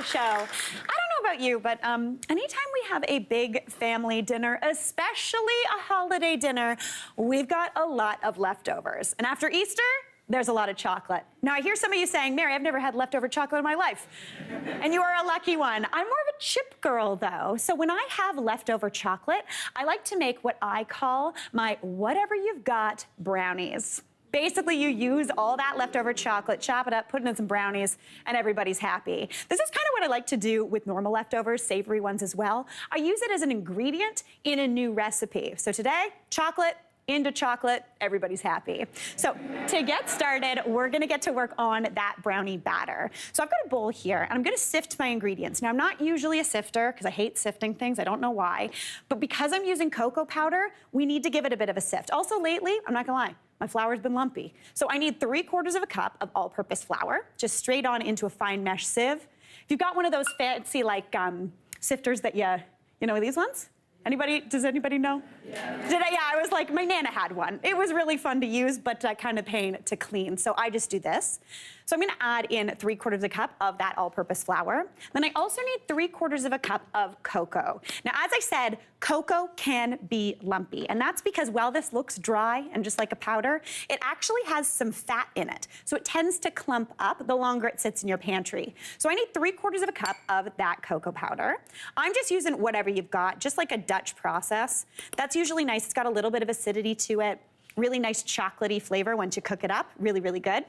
the show. I don't know about you, but anytime we have a big family dinner, especially a holiday dinner, we've got a lot of leftovers. And after Easter, there's a lot of chocolate. Now, I hear some of you saying, Mary, I've never had leftover chocolate in my life. And you are a lucky one. I'm more of a chip girl, though. So when I have leftover chocolate, I like to make what I call my whatever you've got brownies. Basically, you use all that leftover chocolate, chop it up, put it in some brownies, and everybody's happy. This is kind of what I like to do with normal leftovers, savory ones as well. I use it as an ingredient in a new recipe. So today, chocolate into chocolate, everybody's happy. So to get started, we're gonna get to work on that brownie batter. So I've got a bowl here, and I'm gonna sift my ingredients. Now, I'm not usually a sifter, because I hate sifting things, I don't know why, but because I'm using cocoa powder, we need to give it a bit of a sift. Also lately, I'm not gonna lie, my flour's been lumpy. So I need 3/4 of a cup of all-purpose flour, just straight on into a fine mesh sieve. If you've got one of those fancy, like, sifters that you know these ones? Does anybody know? Yeah. Yeah, I was like, my Nana had one. It was really fun to use, but kind of pain to clean. So I just do this. So I'm gonna add in 3/4 of a cup of that all-purpose flour. Then I also need 3/4 of a cup of cocoa. Now, as I said, cocoa can be lumpy, and that's because while this looks dry and just like a powder, it actually has some fat in it. So it tends to clump up the longer it sits in your pantry. So I need 3/4 of a cup of that cocoa powder. I'm just using whatever you've got, just like a Dutch process. That's usually nice. It's got a little bit of acidity to it. Really nice chocolatey flavor once you cook it up. Really, really good.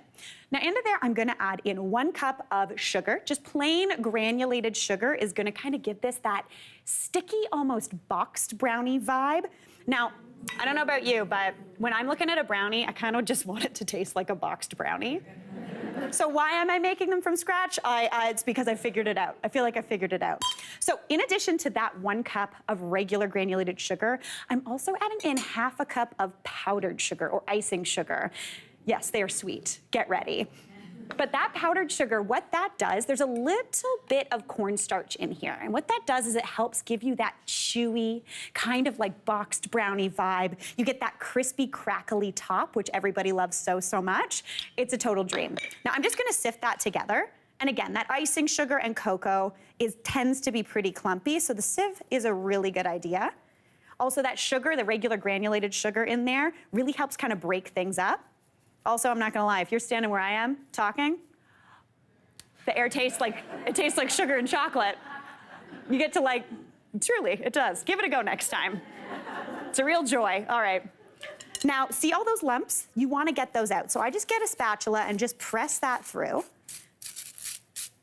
Now into there, I'm gonna add in 1 cup of sugar. Just plain granulated sugar is gonna kind of give this that sticky, almost boxed brownie vibe. Now, I don't know about you, but when I'm looking at a brownie, I kind of just want it to taste like a boxed brownie. So why am I making them from scratch? It's because I figured it out. I feel like I figured it out. So in addition to that 1 cup of regular granulated sugar, I'm also adding in 1/2 cup of powdered sugar or icing sugar. Yes, they are sweet. Get ready. But that powdered sugar, what that does, there's a little bit of cornstarch in here. And what that does is it helps give you that chewy, kind of like boxed brownie vibe. You get that crispy, crackly top, which everybody loves so, so much. It's a total dream. Now, I'm just gonna sift that together. And again, that icing sugar and cocoa tends to be pretty clumpy, so the sieve is a really good idea. Also, that sugar, the regular granulated sugar in there, really helps kind of break things up. Also, I'm not gonna lie, if you're standing where I am talking, the air tastes like sugar and chocolate. You get to like, truly, it does. Give it a go next time. It's a real joy. All right. Now, see all those lumps? You wanna get those out. So I just get a spatula and just press that through.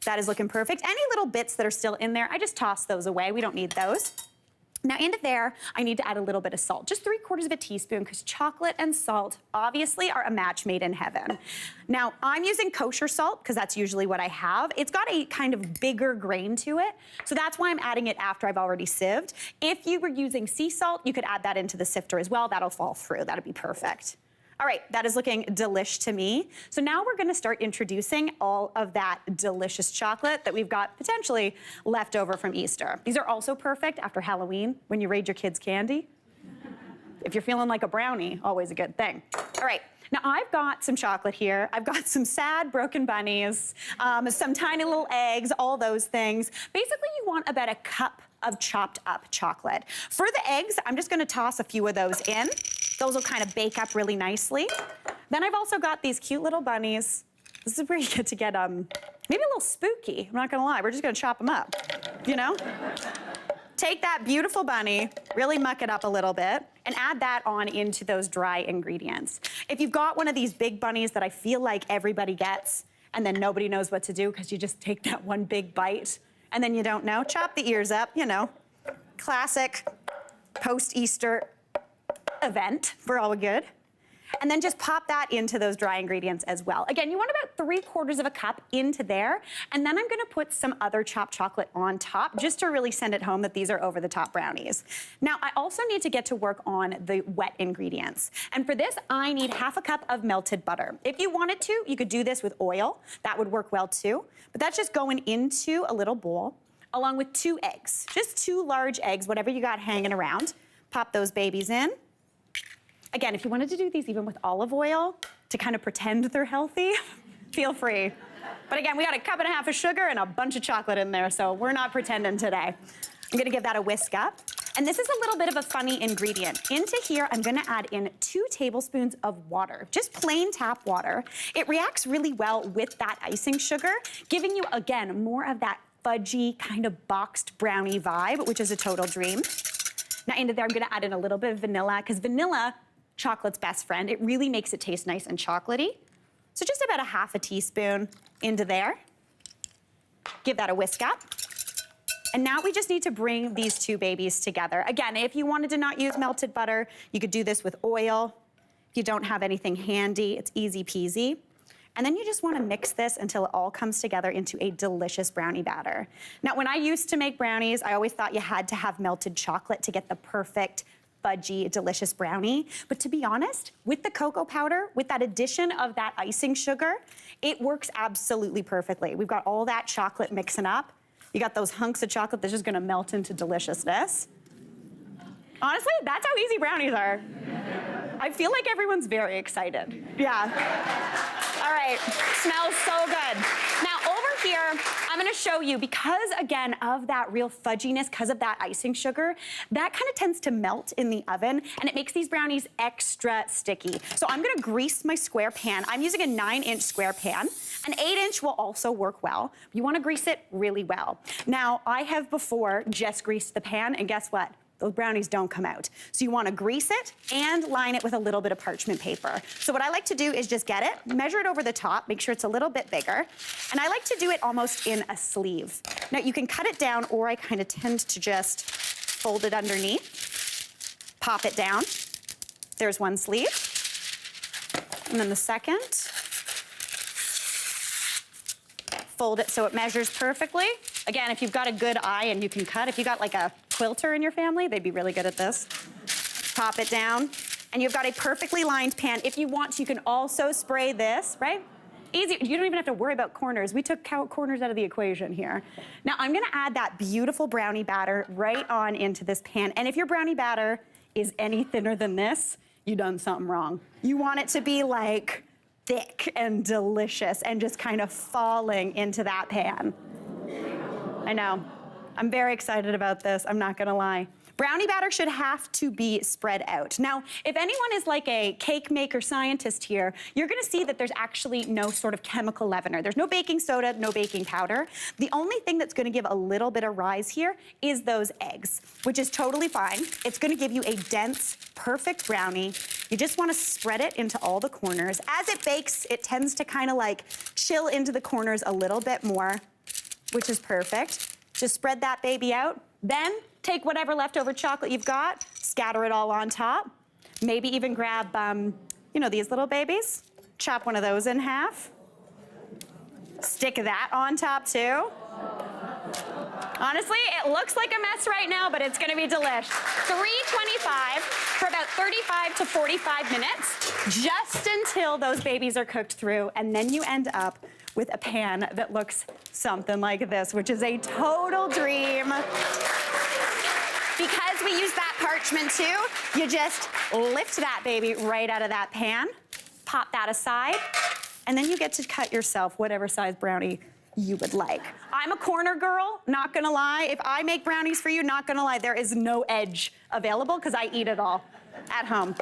That is looking perfect. Any little bits that are still in there, I just toss those away. We don't need those. Now into there, I need to add a little bit of salt, just 3/4 of a teaspoon, because chocolate and salt obviously are a match made in heaven. Now, I'm using kosher salt, because that's usually what I have. It's got a kind of bigger grain to it, so that's why I'm adding it after I've already sieved. If you were using sea salt, you could add that into the sifter as well. That'll fall through, that'd be perfect. All right, that is looking delish to me. So now we're gonna start introducing all of that delicious chocolate that we've got potentially left over from Easter. These are also perfect after Halloween when you raid your kids' candy. If you're feeling like a brownie, always a good thing. All right, now I've got some chocolate here. I've got some sad broken bunnies, some tiny little eggs, all those things. Basically, you want about 1 cup of chopped up chocolate. For the eggs, I'm just gonna toss a few of those in. Those will kind of bake up really nicely. Then I've also got these cute little bunnies. This is where you get to get maybe a little spooky. I'm not gonna lie, we're just gonna chop them up, you know? Take that beautiful bunny, really muck it up a little bit, and add that on into those dry ingredients. If you've got one of these big bunnies that I feel like everybody gets, and then nobody knows what to do because you just take that one big bite, and then you don't know, chop the ears up, you know. Classic post-Easter event, we're all good. And then just pop that into those dry ingredients as well. Again, you want about 3/4 of a cup into there, and then I'm gonna put some other chopped chocolate on top just to really send it home that these are over-the-top brownies. Now, I also need to get to work on the wet ingredients. And for this, I need 1/2 cup of melted butter. If you wanted to, you could do this with oil. That would work well too. But that's just going into a little bowl, along with 2 eggs. Just 2 large eggs, whatever you got hanging around. Pop those babies in. Again, if you wanted to do these even with olive oil to kind of pretend they're healthy, feel free. But again, we got a cup and a half of sugar and a bunch of chocolate in there, so we're not pretending today. I'm gonna give that a whisk up. And this is a little bit of a funny ingredient. Into here, I'm gonna add in 2 tablespoons of water, just plain tap water. It reacts really well with that icing sugar, giving you, again, more of that fudgy kind of boxed brownie vibe, which is a total dream. Now into there, I'm gonna add in a little bit of vanilla, because vanilla, chocolate's best friend. It really makes it taste nice and chocolatey. So just about a half a teaspoon into there. Give that a whisk up. And now we just need to bring these 2 babies together. Again, if you wanted to not use melted butter, you could do this with oil. If you don't have anything handy, it's easy peasy. And then you just wanna mix this until it all comes together into a delicious brownie batter. Now, when I used to make brownies, I always thought you had to have melted chocolate to get the perfect fudgy, delicious brownie. But to be honest, with the cocoa powder, with that addition of that icing sugar, it works absolutely perfectly. We've got all that chocolate mixing up. You got those hunks of chocolate that's just gonna melt into deliciousness. Honestly, that's how easy brownies are. I feel like everyone's very excited. Yeah. All right, smells so good. Now over here, I'm gonna show you, because again of that real fudginess, because of that icing sugar, that kind of tends to melt in the oven and it makes these brownies extra sticky. So I'm gonna grease my square pan. I'm using a 9-inch square pan. An 8-inch will also work well. You wanna grease it really well. Now, I have before just greased the pan, and guess what? Those brownies don't come out. So you wanna grease it and line it with a little bit of parchment paper. So what I like to do is just get it, measure it over the top, make sure it's a little bit bigger, and I like to do it almost in a sleeve. Now you can cut it down, or I kind of tend to just fold it underneath, pop it down. There's one sleeve, and then the second. Fold it so it measures perfectly. Again, if you've got a good eye and you can cut, if you got like a quilter in your family, they'd be really good at this. Pop it down, and you've got a perfectly lined pan. If you want to, you can also spray this, right? Easy, you don't even have to worry about corners. We took corners out of the equation here. Now I'm gonna add that beautiful brownie batter right on into this pan. And if your brownie batter is any thinner than this, you've done something wrong. You want it to be like thick and delicious and just kind of falling into that pan. I know. I'm very excited about this, I'm not gonna lie. Brownie batter should have to be spread out. Now, if anyone is like a cake maker scientist here, you're gonna see that there's actually no sort of chemical leavener. There's no baking soda, no baking powder. The only thing that's gonna give a little bit of rise here is those eggs, which is totally fine. It's gonna give you a dense, perfect brownie. You just wanna spread it into all the corners. As it bakes, it tends to kind of like chill into the corners a little bit more, which is perfect. Just spread that baby out. Then take whatever leftover chocolate you've got, scatter it all on top. Maybe even grab, you know, these little babies. Chop one of those in half. Stick that on top too. Honestly, it looks like a mess right now, but it's gonna be delish. 325 for about 35 to 45 minutes, just until those babies are cooked through, and then you end up with a pan that looks something like this, which is a total dream. Because we use that parchment too, you just lift that baby right out of that pan, pop that aside, and then you get to cut yourself whatever size brownie you would like. I'm a corner girl, not gonna lie. If I make brownies for you, not gonna lie, there is no edge available because I eat it all at home.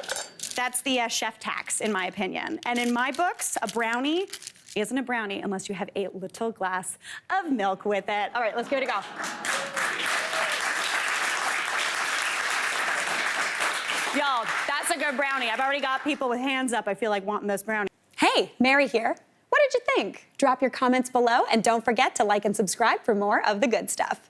That's the chef tax, in my opinion. And in my books, a brownie isn't a brownie unless you have a little glass of milk with it. All right, let's give it a go. Y'all, that's a good brownie. I've already got people with hands up, I feel like, wanting this brownie. Hey, Mary here. What did you think? Drop your comments below, and don't forget to like and subscribe for more of the good stuff.